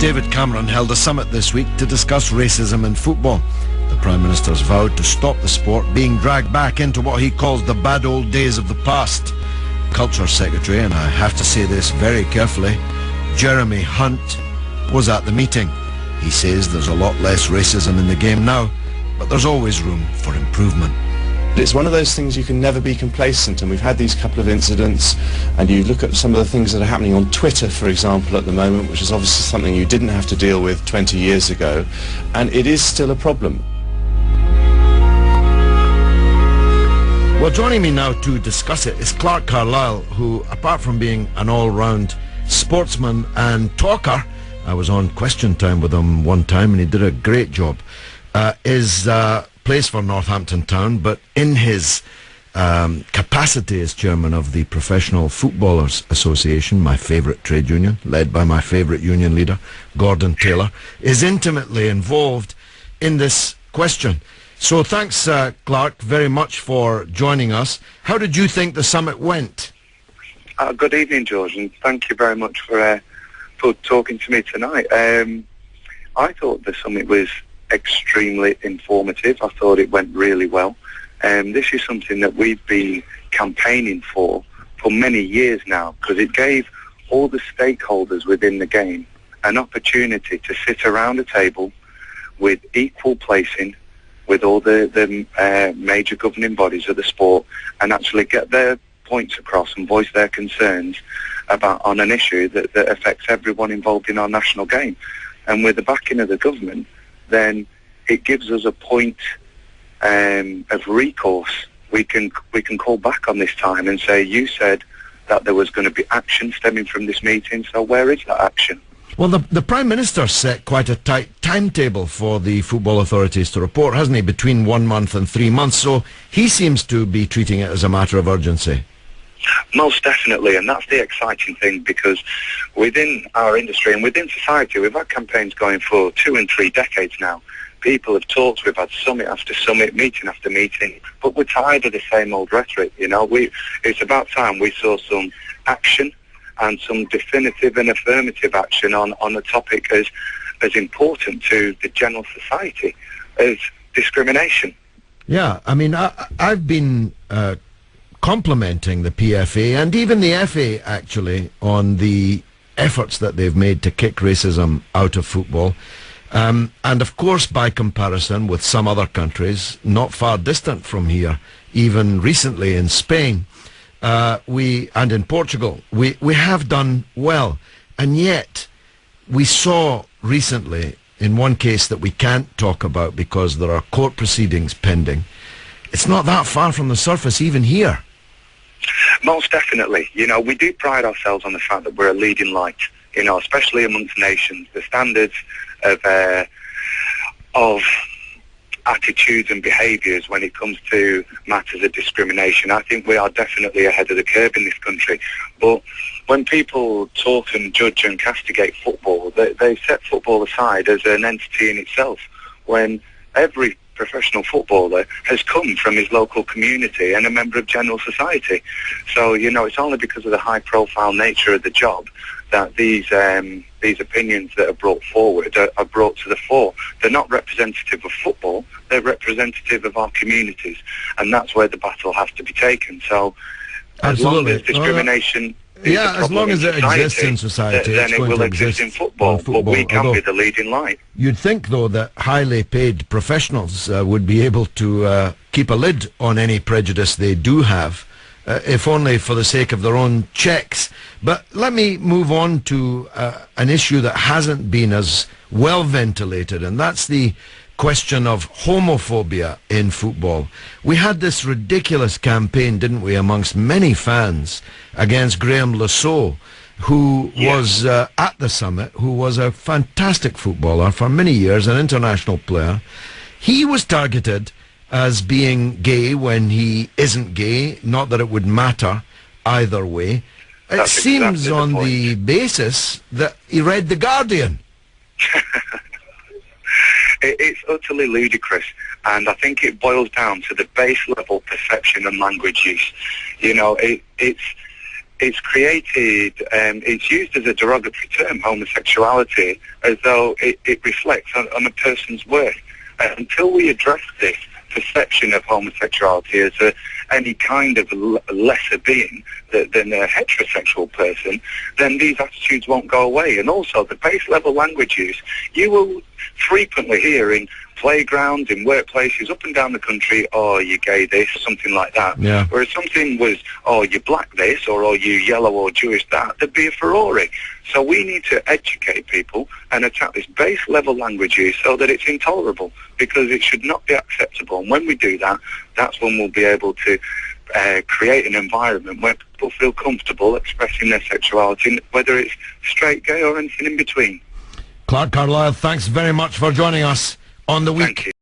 David Cameron held a summit this week to discuss racism in football. The Prime Minister's vowed to stop the sport being dragged back into what he calls the bad old days of the past. Culture Secretary, and I have to say this very carefully, Jeremy Hunt, was at the meeting. He says there's a lot less racism in the game now, but there's always room for improvement. It's one of those things you can never be complacent, and we've had these couple of incidents, and you look at some of the things that are happening on Twitter, for example, at the moment, which is obviously something you didn't have to deal with 20 years ago, and it is still a problem. Well, joining me now to discuss it is Clarke Carlisle, who, apart from being an all-round sportsman and talker, I was on Question Time with him one time and he did a great job, plays for Northampton Town, but in his capacity as chairman of the Professional Footballers Association, my favourite trade union, led by my favourite union leader, Gordon Taylor, is intimately involved in this question. So thanks, Clarke, very much for joining us. How did you think the summit went? Good evening, George, and thank you very much for talking to me tonight. I thought the summit was extremely informative. I thought it went really well. This is something that we've been campaigning for many years now, because it gave all the stakeholders within the game an opportunity to sit around a table with equal placing with all the major governing bodies of the sport and actually get their points across and voice their concerns on an issue that affects everyone involved in our national game. And with the backing of the government, then it gives us a point of recourse. We can call back on this time and say, you said that there was going to be action stemming from this meeting, so where is that action? Well, the Prime Minister set quite a tight timetable for the football authorities to report, hasn't he, between 1 month and 3 months, so he seems to be treating it as a matter of urgency. Most definitely, and that's the exciting thing, because within our industry and within society, we've had campaigns going for 2 and 3 decades now. People have talked, we've had summit after summit, meeting after meeting, but we're tired of the same old rhetoric, you know. It's about time we saw some action and some definitive and affirmative action on a topic as important to the general society as discrimination. Yeah, I mean, I've been complimenting the PFA and even the FA, actually, on the efforts that they've made to kick racism out of football. And of course, by comparison with some other countries, not far distant from here, even recently in Spain, and in Portugal, we have done well. And yet, we saw recently, in one case that we can't talk about because there are court proceedings pending, it's not that far from the surface even here. Most definitely. You know, we do pride ourselves on the fact that we're a leading light, you know, especially amongst nations. The standards of attitudes and behaviours when it comes to matters of discrimination, I think we are definitely ahead of the curve in this country. But when people talk and judge and castigate football, they set football aside as an entity in itself, when every professional footballer has come from his local community and a member of general society. So, you know, it's only because of the high-profile nature of the job that these opinions that are brought forward are brought to the fore. They're not representative of football, they're representative of our communities, and that's where the battle has to be taken. So, as long as discrimination as long as it exists in society, then it will exist in football, but we can be the leading light. You'd think, though, that highly paid professionals would be able to keep a lid on any prejudice they do have, if only for the sake of their own checks. But let me move on to an issue that hasn't been as well ventilated, and that's the question of homophobia in football. We had this ridiculous campaign, didn't we, amongst many fans against Graham Lasso, who was at the summit, who was a fantastic footballer for many years, an international player. He was targeted as being gay when he isn't gay, not that it would matter either way. It seems on the basis that he read The Guardian. It's utterly ludicrous, and I think it boils down to the base level perception and language use. You know, it's it's created, it's used as a derogatory term, homosexuality, as though it reflects on a person's worth. Until we address this perception of homosexuality as any kind of lesser being than a heterosexual person, then these attitudes won't go away. And also the base level language use, you will frequently hear in playgrounds, in workplaces, up and down the country, oh, you gay this, or something like that. Yeah. Whereas something was, oh, you black this, or oh, you yellow or Jewish that, there'd be a furore. So we need to educate people and attack this base level language use so that it's intolerable, because it should not be acceptable. And when we do that, that's when we'll be able to create an environment where people feel comfortable expressing their sexuality, whether it's straight, gay or anything in between. Clarke Carlisle, thanks very much for joining us on The Week. Thank you.